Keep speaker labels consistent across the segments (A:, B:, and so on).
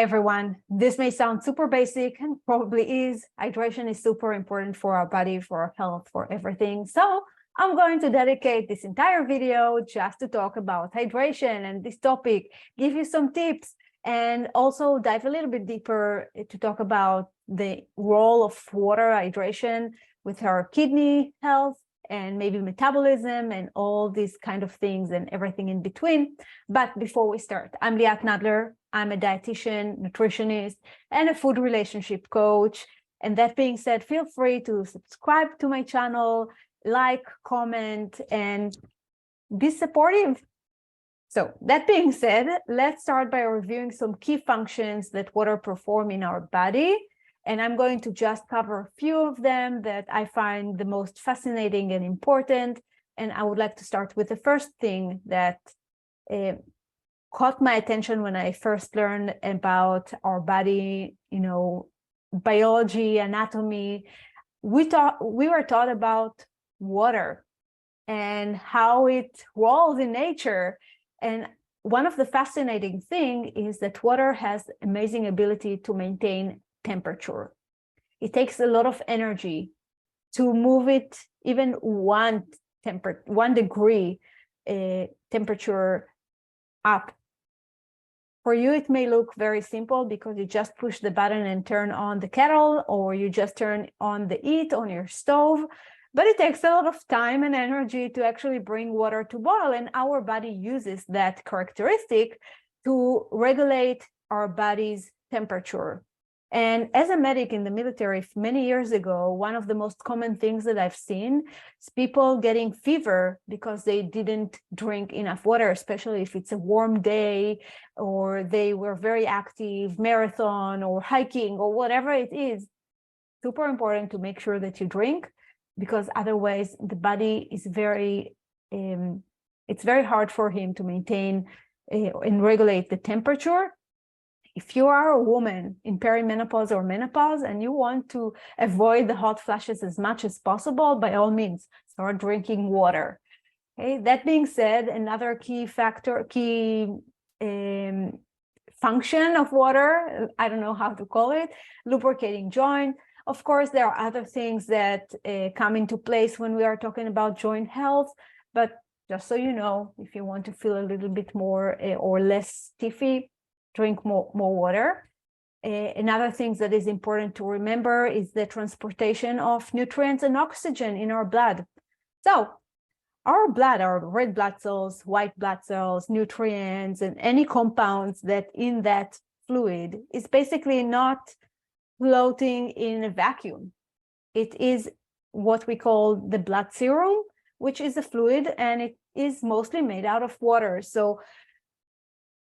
A: Hi, everyone. This may sound super basic and probably is. Hydration is super important for our body, for our health, for everything. So I'm going to dedicate this entire video just to talk about hydration and this topic, give you some tips, and also dive a little bit deeper to talk about the role of water hydration with our kidney health and maybe metabolism and all these kind of things and everything in between. But before we start, I'm Liat Nadler. I'm a dietitian, nutritionist, and a food relationship coach. And that being said, feel free to subscribe to my channel, like, comment, and be supportive. So that being said, let's start by reviewing some key functions that water perform in our body. And I'm going to just cover a few of them that I find the most fascinating and important. And I would like to start with the first thing that caught my attention when I first learned about our body, biology, anatomy. We were taught about water and how it rolls in nature. And one of the fascinating things is that water has amazing ability to maintain temperature. It takes a lot of energy to move it even one degree temperature up. For you, it may look very simple because you just push the button and turn on the kettle, or you just turn on the heat on your stove. But it takes a lot of time and energy to actually bring water to boil, and our body uses that characteristic to regulate our body's temperature. And as a medic in the military many years ago, one of the most common things that I've seen is people getting fever because they didn't drink enough water, especially if it's a warm day or they were very active, marathon or hiking or whatever it is. Super important to make sure that you drink, because otherwise the body is it's very hard for him to maintain and regulate the temperature. If you are a woman in perimenopause or menopause and you want to avoid the hot flashes as much as possible, by all means, start drinking water. Okay. That being said, another key function of water, I don't know how to call it, lubricating joint. Of course, there are other things that come into place when we are talking about joint health, but just so you know, if you want to feel a little bit more or less stiffy, drink more water. Another thing that is important to remember is the transportation of nutrients and oxygen in our blood. So our blood, our red blood cells, white blood cells, nutrients, and any compounds that in that fluid is basically not floating in a vacuum. It is what we call the blood serum, which is a fluid, and it is mostly made out of water. So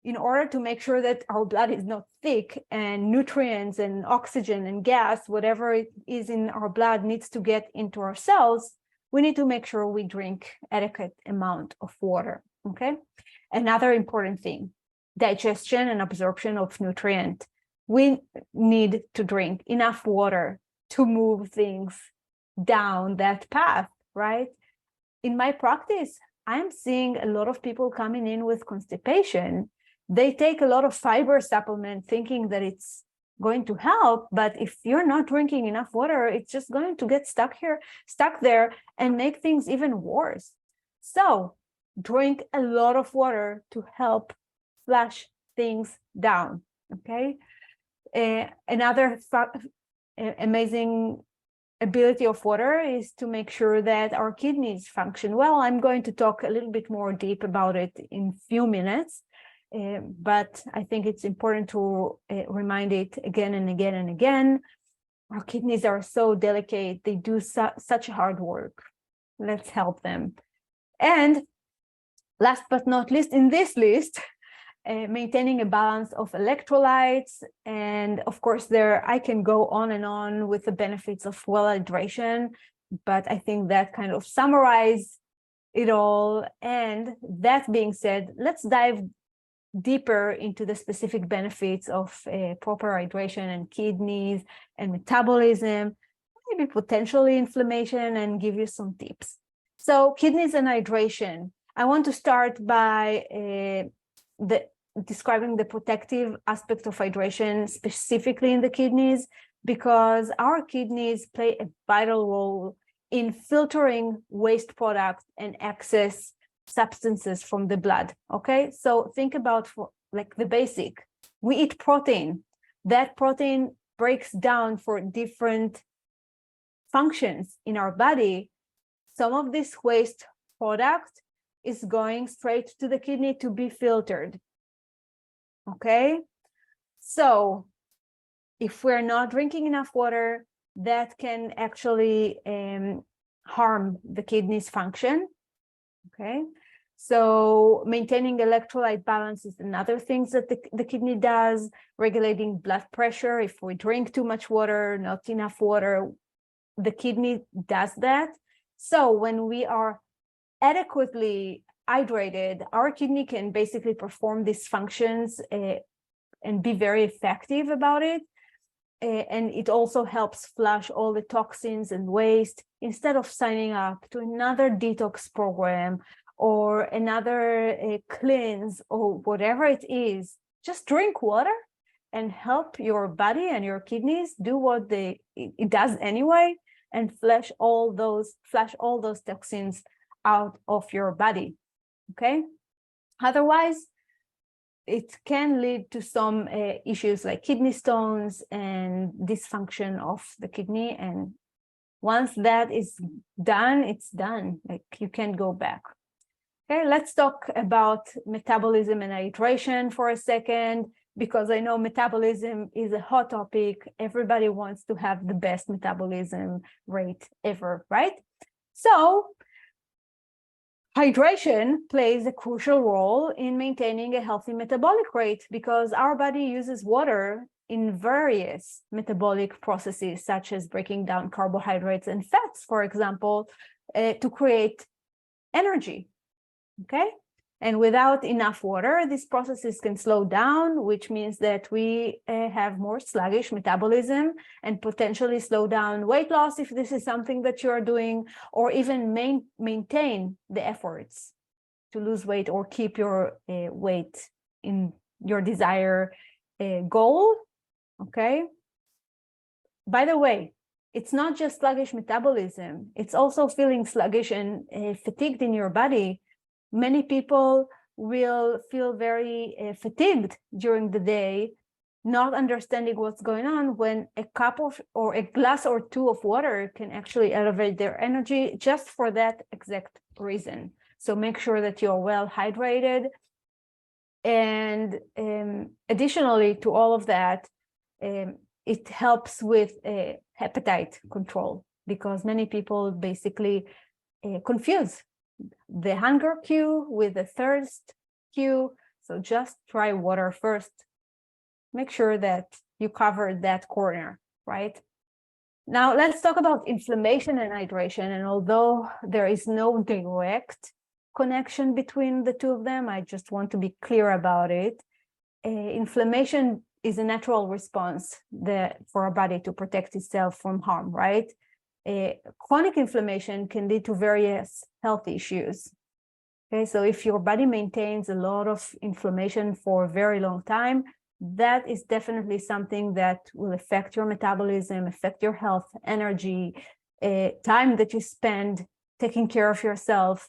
A: in order to make sure that our blood is not thick and nutrients and oxygen and gas, whatever it is in our blood needs to get into our cells, we need to make sure we drink adequate amount of water, okay? Another important thing, digestion and absorption of nutrient. We need to drink enough water to move things down that path, right? In my practice, I'm seeing a lot of people coming in with constipation. They take a lot of fiber supplement thinking that it's going to help, but if you're not drinking enough water, it's just going to get stuck there and make things even worse. So drink a lot of water to help flush things down, okay? Another amazing ability of water is to make sure that our kidneys function well. I'm going to talk a little bit more deep about it in a few minutes. But I think it's important to remind it again and again and again. Our kidneys are so delicate. They do such hard work. Let's help them. And last but not least, in this list, maintaining a balance of electrolytes. And of course, I can go on and on with the benefits of well hydration, but I think that kind of summarizes it all. And that being said, let's dive deeper into the specific benefits of proper hydration and kidneys and metabolism, maybe potentially inflammation, and give you some tips. So kidneys and hydration. I want to start by describing the protective aspect of hydration, specifically in the kidneys, because our kidneys play a vital role in filtering waste products and excess substances from the blood. Okay, so think about like the basic. We eat protein. That protein breaks down for different functions in our body. Some of this waste product is going straight to the kidney to be filtered. Okay, so if we're not drinking enough water, that can actually harm the kidney's function. Okay, so maintaining electrolyte balance is another thing that the kidney does, regulating blood pressure. If we drink too much water, not enough water, the kidney does that. So when we are adequately hydrated, our kidney can basically perform these functions and be very effective about it. And it also helps flush all the toxins and waste instead of signing up to another detox program or another cleanse or whatever it is. Just drink water and help your body and your kidneys do what it does anyway, and flush all those toxins out of your body. Okay, otherwise it can lead to some issues like kidney stones and dysfunction of the kidney. And once that is done, it's done. Like, you can't go back. Okay, let's talk about metabolism and hydration for a second, because I know metabolism is a hot topic. Everybody wants to have the best metabolism rate ever, right? So hydration plays a crucial role in maintaining a healthy metabolic rate, because our body uses water in various metabolic processes, such as breaking down carbohydrates and fats, for example, to create energy. Okay, and without enough water, these processes can slow down, which means that we have more sluggish metabolism and potentially slow down weight loss if this is something that you are doing, or even maintain the efforts to lose weight or keep your weight in your desired goal. Okay, by the way, it's not just sluggish metabolism, it's also feeling sluggish and fatigued in your body. Many people will feel very fatigued during the day, not understanding what's going on, when a cup of or a glass or two of water can actually elevate their energy just for that exact reason. So make sure that you're well hydrated. And additionally to all of that, it helps with appetite control, because many people basically confuse the hunger cue with the thirst cue. So just try water first. Make sure that you cover that corner, right? Now let's talk about inflammation and hydration. And although there is no direct connection between the two of them, I just want to be clear about it. Inflammation is a natural response for our body to protect itself from harm, right? Chronic inflammation can lead to various health issues. Okay, so if your body maintains a lot of inflammation for a very long time, that is definitely something that will affect your metabolism, affect your health, energy, time that you spend taking care of yourself.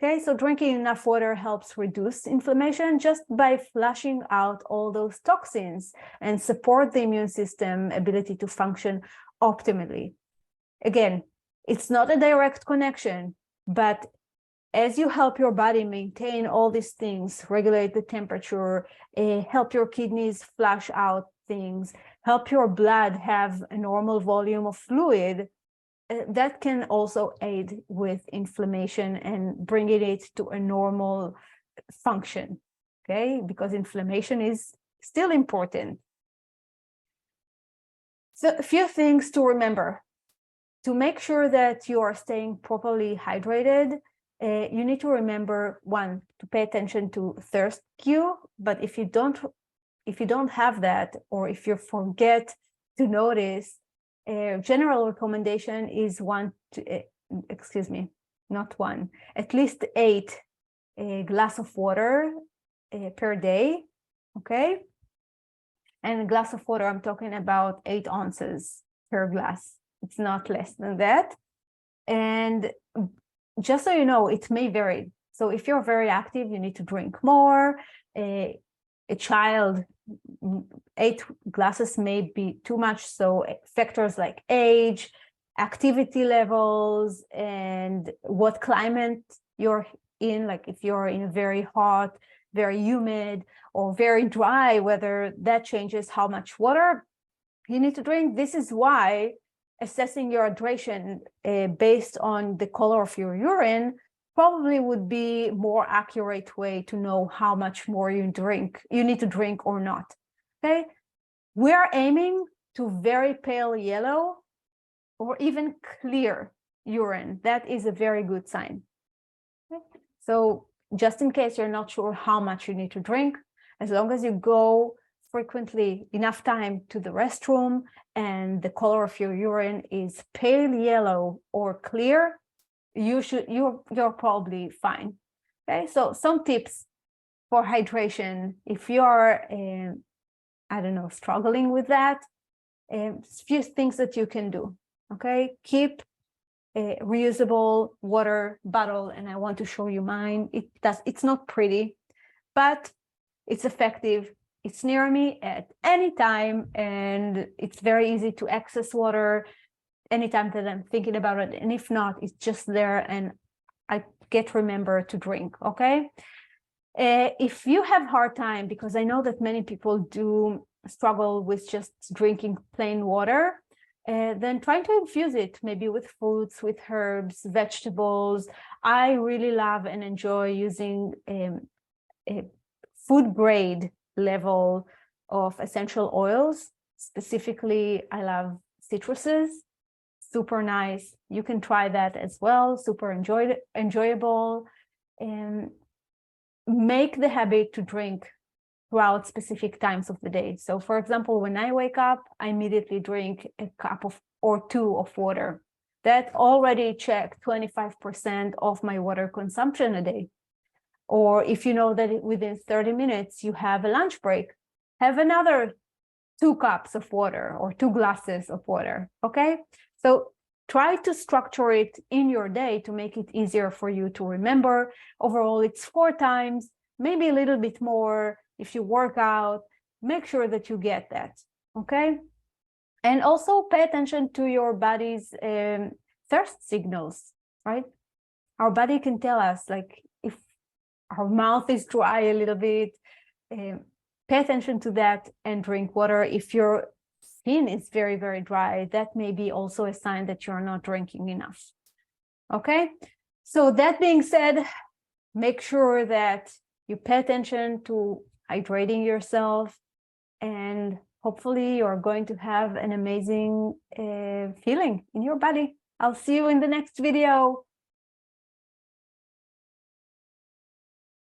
A: Okay, so drinking enough water helps reduce inflammation just by flushing out all those toxins and support the immune system ability to function optimally. Again, it's not a direct connection, but as you help your body maintain all these things, regulate the temperature, help your kidneys flush out things, help your blood have a normal volume of fluid, that can also aid with inflammation and bringing it to a normal function, okay? Because inflammation is still important. So a few things to remember. To make sure that you are staying properly hydrated, you need to remember, one, to pay attention to thirst cue. But if you don't have that, or if you forget to notice, general recommendation is at least 8 glass of water per day. okay? And a glass of water, I'm talking about 8 ounces per glass. It's not less than that. And just so you know, it may vary. So if you're very active, you need to drink more. A child, 8 glasses may be too much. So factors like age, activity levels, and what climate you're in, like if you're in a very hot, very humid, or very dry weather, that changes how much water you need to drink. This is why assessing your hydration based on the color of your urine probably would be a more accurate way to know how much more you need to drink or not. Okay, we are aiming to very pale yellow or even clear urine. That is a very good sign. Okay? So just in case you're not sure how much you need to drink, as long as you go frequently enough time to the restroom and the color of your urine is pale yellow or clear, you're probably fine. Okay, so some tips for hydration if you're I don't know, struggling with that. Few things that you can do. Okay, keep a reusable water bottle, and I want to show you mine. It's not pretty, but it's effective. It's near me at any time, and it's very easy to access water anytime that I'm thinking about it. And if not, it's just there, and I remember to drink. Okay. If you have hard time, because I know that many people do struggle with just drinking plain water, then try to infuse it maybe with fruits, with herbs, vegetables. I really love and enjoy using a food grade level of essential oils. Specifically, I love citruses. Super nice. You can try that as well. Super enjoyable. And make the habit to drink throughout specific times of the day. So for example, when I wake up, I immediately drink a cup or 2 of water. That already checked 25% of my water consumption a day. Or if you know that within 30 minutes you have a lunch break, have another 2 cups of water or 2 glasses of water, okay? So try to structure it in your day to make it easier for you to remember. Overall, it's 4 times, maybe a little bit more. If you work out, make sure that you get that, okay? And also pay attention to your body's thirst signals, right? Our body can tell us, like, if our mouth is dry a little bit, pay attention to that and drink water. If your skin is very, very dry, that may be also a sign that you're not drinking enough, okay? So that being said, make sure that you pay attention to hydrating yourself, and hopefully you're going to have an amazing feeling in your body. I'll see you in the next video.